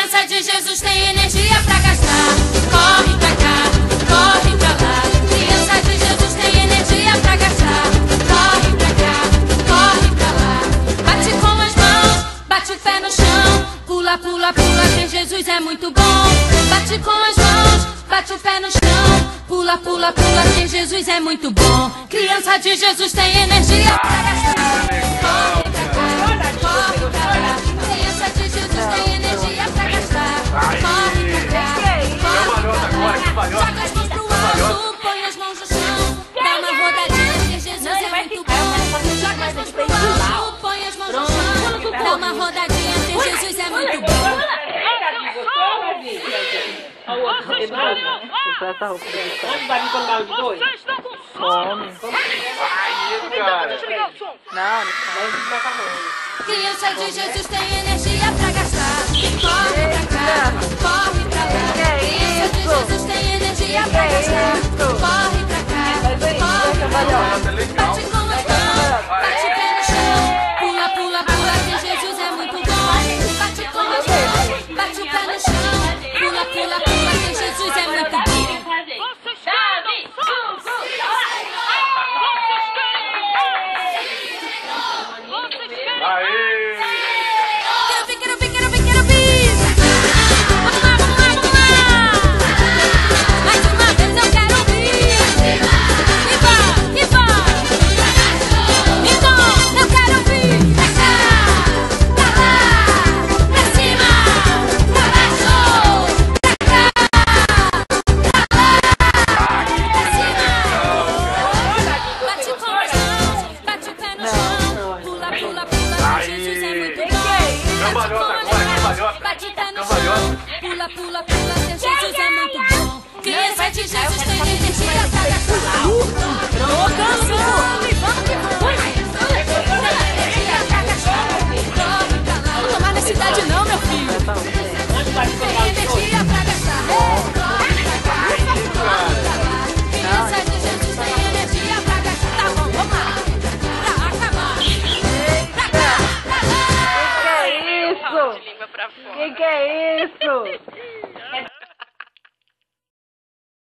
Criança de Jesus tem energia pra gastar. Corre pra cá, corre pra lá. Criança de Jesus tem energia pra gastar. Corre pra cá, corre pra lá. Bate com as mãos, bate o pé no chão. Pula, pula, pula, que Jesus é muito bom. Bate com as mãos, bate o pé no chão. Pula, pula, pula, que Jesus é muito bom. Criança de Jesus tem energia pra gastar. Corre pra cá, corre pra lá. Criança de Jesus tem energia pra gastar. Corre pra cá, corre pra lá. Joga as mãos pro alto, põe as mãos no chão. Dá uma rodadinha, que Jesus é muito bom. Joga as mãos pro alto, põe as mãos no chão. Dá uma rodadinha, que Jesus é muito bom. Olha o outro, tem mais. Vamos dar encontrar os dois? Come. Aí, cara. Não, Criança de Jesus tem energia pra gastar. Corre pra cá, corre pra lá. Criança de Jesus tem energia pra gastar. Corre pra cá, corre pra lá. Bate com as mãos, bate o pé no chão. Pula, pula, pula, que Jesus é muito bom. Bate com as mãos, bate o pé no chão. Pula, pula, pula, que Jesus é muito bom. Aê! Quero ver. Vamos lá, vamos lá, vamos lá. Mais uma vez eu quero ouvir. E vai. Então eu quero ouvir. Pra cá, pra lá, pra cima, pra baixo, pra cá, pra lá, pra cima. Bate com as mãos, bate o pé no chão. Pula, pula, pula, que Jesus é muito bom. Cambalhota agora, cambalhota. Bate o pé no chão. Pula, pula, pula, que Jesus é muito bom. Criança de Jesus tem energia pra gastar. Não tomar na cidade não, meu filho. Tem energia pra gastar. Criança de Jesus tem energia pra gastar. Tá bom, vamos lá. Pra acabar. Pra cá, pra lá. que é isso? Que é isso?